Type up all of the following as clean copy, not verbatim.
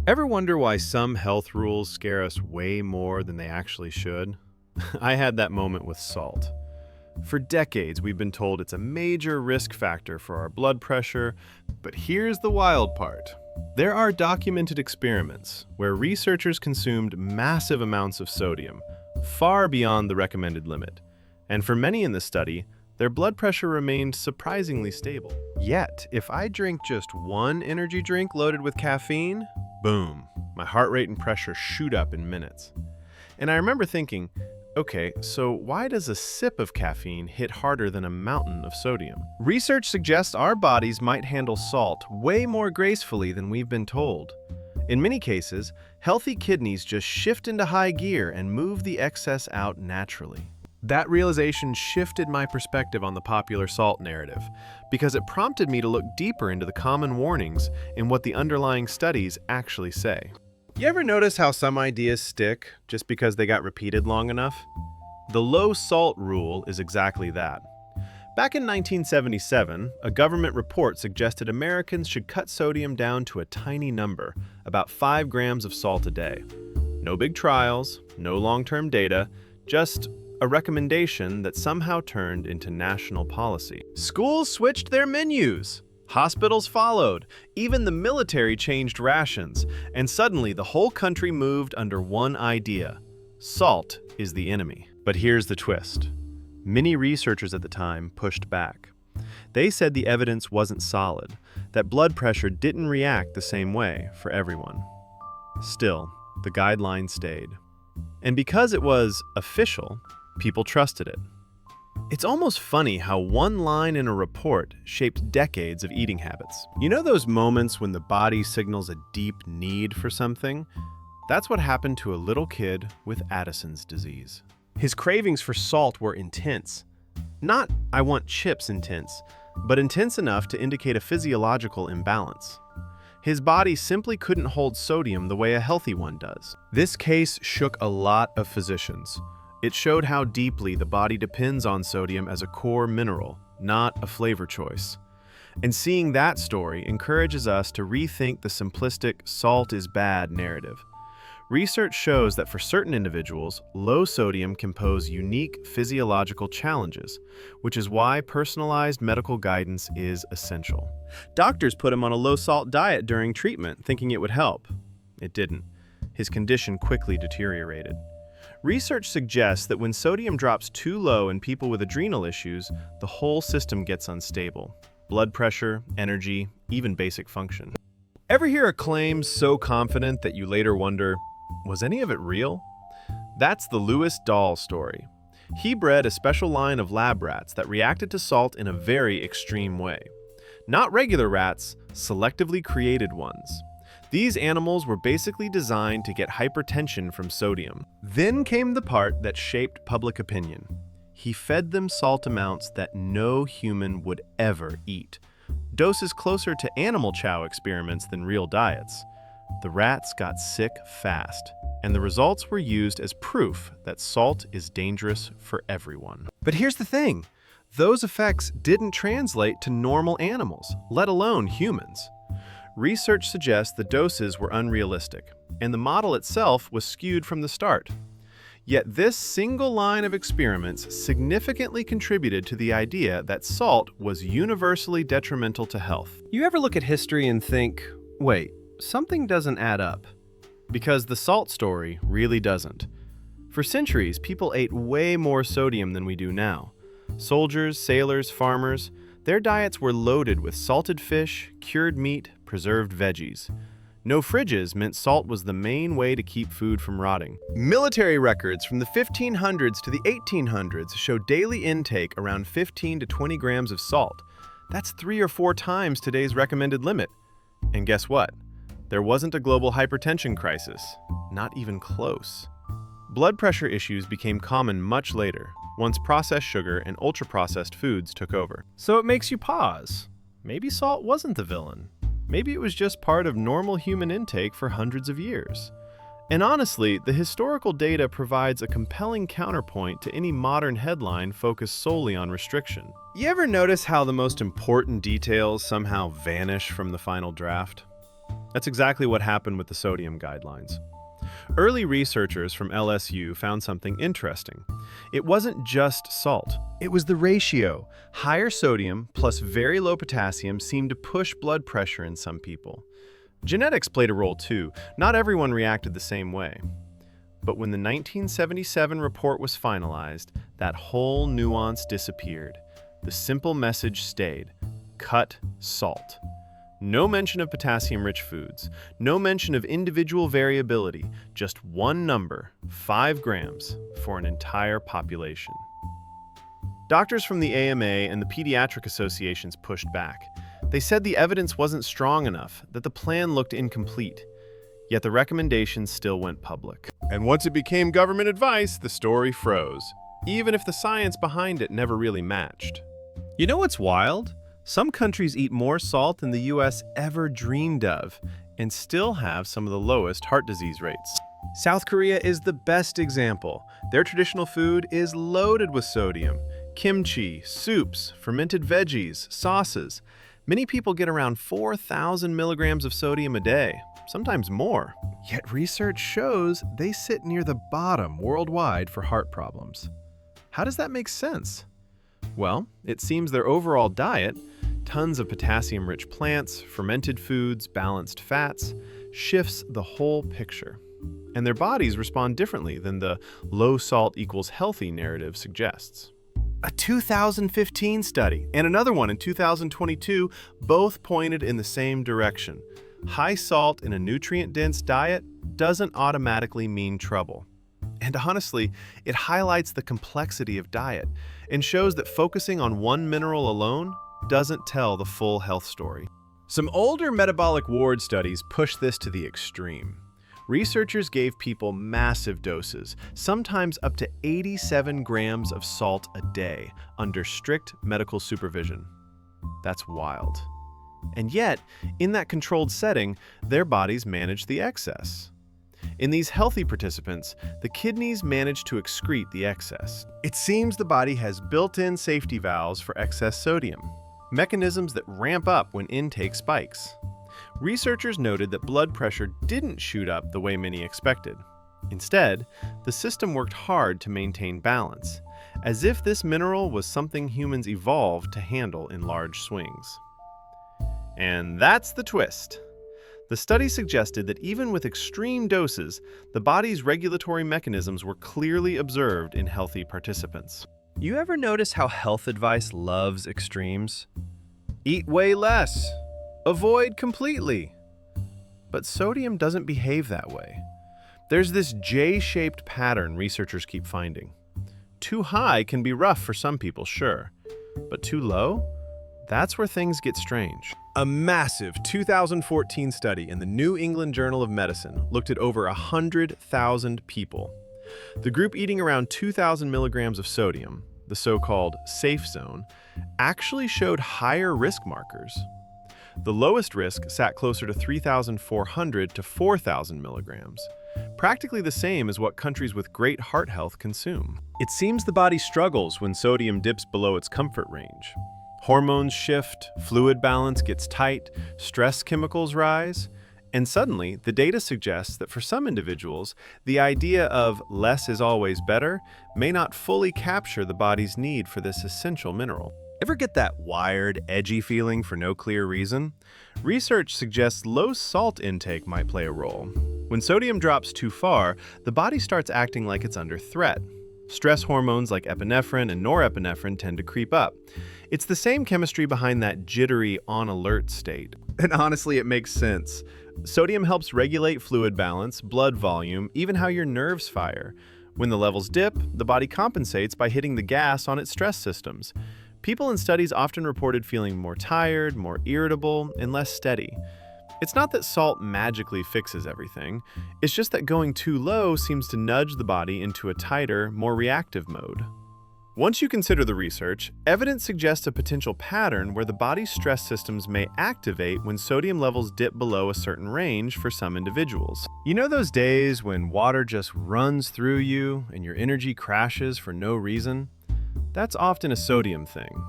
Ever wonder why some health rules scare us way more than they actually should? I had that moment with salt. For decades, we've been told it's a major risk factor for our blood pressure, but here's the wild part. There are documented experiments where researchers consumed massive amounts of sodium, far beyond the recommended limit. And for many in the study, their blood pressure remained surprisingly stable. Yet, if I drink just one energy drink loaded with caffeine, boom, my heart rate and pressure shoot up in minutes. And I remember thinking, okay, so why does a sip of caffeine hit harder than a mountain of sodium? Research suggests our bodies might handle salt way more gracefully than we've been told. In many cases, healthy kidneys just shift into high gear and move the excess out naturally. That realization shifted my perspective on the popular salt narrative, because it prompted me to look deeper into the common warnings and what the underlying studies actually say. You ever notice how some ideas stick just because they got repeated long enough? The low salt rule is exactly that. Back in 1977, a government report suggested Americans should cut sodium down to a tiny number, about 5 grams of salt a day. No big trials, no long-term data, just a recommendation that somehow turned into national policy. Schools switched their menus. Hospitals followed. Even the military changed rations. And suddenly, the whole country moved under one idea. Salt is the enemy. But here's the twist. Many researchers at the time pushed back. They said the evidence wasn't solid, that blood pressure didn't react the same way for everyone. Still, the guideline stayed. And because it was official, people trusted it. It's almost funny how one line in a report shaped decades of eating habits. You know those moments when the body signals a deep need for something? That's what happened to a little kid with Addison's disease. His cravings for salt were intense. Not "I want chips" intense, but intense enough to indicate a physiological imbalance. His body simply couldn't hold sodium the way a healthy one does. This case shook a lot of physicians. It showed how deeply the body depends on sodium as a core mineral, not a flavor choice. And seeing that story encourages us to rethink the simplistic "salt is bad" narrative. Research shows that for certain individuals, low sodium can pose unique physiological challenges, which is why personalized medical guidance is essential. Doctors put him on a low-salt diet during treatment, thinking it would help. It didn't. His condition quickly deteriorated. Research suggests that when sodium drops too low in people with adrenal issues, the whole system gets unstable. Blood pressure, energy, even basic function. Ever hear a claim so confident that you later wonder, was any of it real? That's the Lewis Dahl story. He bred a special line of lab rats that reacted to salt in a very extreme way. Not regular rats, selectively created ones. These animals were basically designed to get hypertension from sodium. Then came the part that shaped public opinion. He fed them salt amounts that no human would ever eat. Doses closer to animal chow experiments than real diets. The rats got sick fast, and the results were used as proof that salt is dangerous for everyone. But here's the thing. Those effects didn't translate to normal animals, let alone humans. Research suggests the doses were unrealistic, and the model itself was skewed from the start. Yet this single line of experiments significantly contributed to the idea that salt was universally detrimental to health. You ever look at history and think, wait, something doesn't add up? Because the salt story really doesn't. For centuries, people ate way more sodium than we do now. Soldiers, sailors, farmers, their diets were loaded with salted fish, cured meat, preserved veggies. No fridges meant salt was the main way to keep food from rotting. Military records from the 1500s to the 1800s show daily intake around 15 to 20 grams of salt. That's 3 or 4 times today's recommended limit. And guess what? There wasn't a global hypertension crisis. Not even close. Blood pressure issues became common much later, once processed sugar and ultra-processed foods took over. So it makes you pause. Maybe salt wasn't the villain. Maybe it was just part of normal human intake for hundreds of years. And honestly, the historical data provides a compelling counterpoint to any modern headline focused solely on restriction. You ever notice how the most important details somehow vanish from the final draft? That's exactly what happened with the sodium guidelines. Early researchers from LSU found something interesting. It wasn't just salt, it was the ratio. Higher sodium plus very low potassium seemed to push blood pressure in some people. Genetics played a role too. Not everyone reacted the same way. But when the 1977 report was finalized, that whole nuance disappeared. The simple message stayed: cut salt. No mention of potassium-rich foods, no mention of individual variability, just one number, 5 grams, for an entire population. Doctors from the AMA and the pediatric associations pushed back. They said the evidence wasn't strong enough, that the plan looked incomplete. Yet the recommendations still went public. And once it became government advice, the story froze, even if the science behind it never really matched. You know what's wild? Some countries eat more salt than the US ever dreamed of, and still have some of the lowest heart disease rates. South Korea is the best example. Their traditional food is loaded with sodium. Kimchi, soups, fermented veggies, sauces. Many people get around 4,000 milligrams of sodium a day, sometimes more. Yet research shows they sit near the bottom worldwide for heart problems. How does that make sense? Well, it seems their overall diet, tons of potassium-rich plants, fermented foods, balanced fats, shifts the whole picture. And their bodies respond differently than the low salt equals healthy narrative suggests. A 2015 study and another one in 2022 both pointed in the same direction. High salt in a nutrient-dense diet doesn't automatically mean trouble. And honestly, it highlights the complexity of diet and shows that focusing on one mineral alone doesn't tell the full health story. Some older metabolic ward studies push this to the extreme. Researchers gave people massive doses, sometimes up to 87 grams of salt a day, under strict medical supervision. That's wild. And yet, in that controlled setting, their bodies managed the excess. In these healthy participants, the kidneys manage to excrete the excess. It seems the body has built-in safety valves for excess sodium, mechanisms that ramp up when intake spikes. Researchers noted that blood pressure didn't shoot up the way many expected. Instead, the system worked hard to maintain balance, as if this mineral was something humans evolved to handle in large swings. And that's the twist. The study suggested that even with extreme doses, the body's regulatory mechanisms were clearly observed in healthy participants. You ever notice how health advice loves extremes? Eat way less. Avoid completely. But sodium doesn't behave that way. There's this J-shaped pattern researchers keep finding. Too high can be rough for some people, sure. But too low? That's where things get strange. A massive 2014 study in the New England Journal of Medicine looked at over 100,000 people. The group eating around 2,000 milligrams of sodium, the so-called safe zone, actually showed higher risk markers. The lowest risk sat closer to 3,400 to 4,000 milligrams, practically the same as what countries with great heart health consume. It seems the body struggles when sodium dips below its comfort range. Hormones shift, fluid balance gets tight, stress chemicals rise, and suddenly the data suggests that for some individuals, the idea of less is always better may not fully capture the body's need for this essential mineral. Ever get that wired, edgy feeling for no clear reason? Research suggests low salt intake might play a role. When sodium drops too far, the body starts acting like it's under threat. Stress hormones like epinephrine and norepinephrine tend to creep up. It's the same chemistry behind that jittery, on-alert state. And honestly, it makes sense. Sodium helps regulate fluid balance, blood volume, even how your nerves fire. When the levels dip, the body compensates by hitting the gas on its stress systems. People in studies often reported feeling more tired, more irritable, and less steady. It's not that salt magically fixes everything. It's just that going too low seems to nudge the body into a tighter, more reactive mode. Once you consider the research, evidence suggests a potential pattern where the body's stress systems may activate when sodium levels dip below a certain range for some individuals. You know those days when water just runs through you and your energy crashes for no reason? That's often a sodium thing.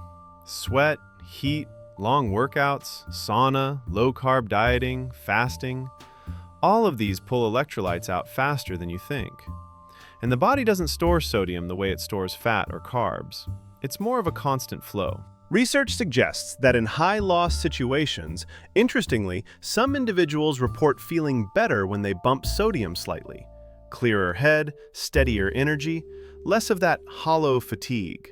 Sweat, heat, Long workouts, sauna, low-carb dieting, fasting, all of these pull electrolytes out faster than you think. And the body doesn't store sodium the way it stores fat or carbs. It's more of a constant flow. Research suggests that in high-loss situations, interestingly, some individuals report feeling better when they bump sodium slightly. Clearer head, steadier energy, less of that hollow fatigue.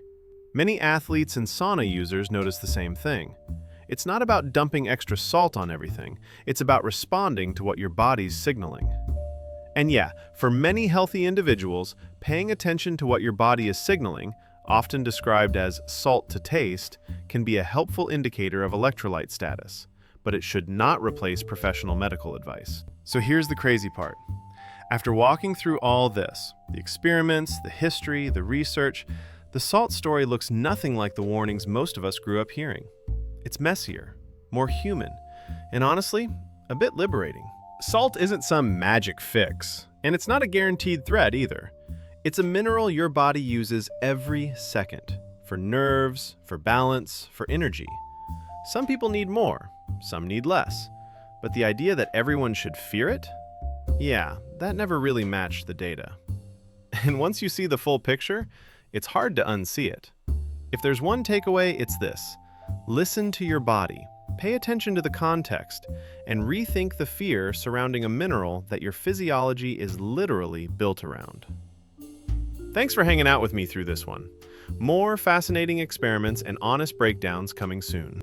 Many athletes and sauna users notice the same thing. It's not about dumping extra salt on everything, it's about responding to what your body's signaling. And yeah, for many healthy individuals, paying attention to what your body is signaling, often described as salt to taste, can be a helpful indicator of electrolyte status, but it should not replace professional medical advice. So here's the crazy part. After walking through all this, the experiments, the history, the research, the salt story looks nothing like the warnings most of us grew up hearing. It's messier, more human, and honestly, a bit liberating. Salt isn't some magic fix, and it's not a guaranteed threat either. It's a mineral your body uses every second, for nerves, for balance, for energy. Some people need more, some need less, but the idea that everyone should fear it? Yeah, that never really matched the data. And once you see the full picture, it's hard to unsee it. If there's one takeaway, it's this. Listen to your body, pay attention to the context, and rethink the fear surrounding a mineral that your physiology is literally built around. Thanks for hanging out with me through this one. More fascinating experiments and honest breakdowns coming soon.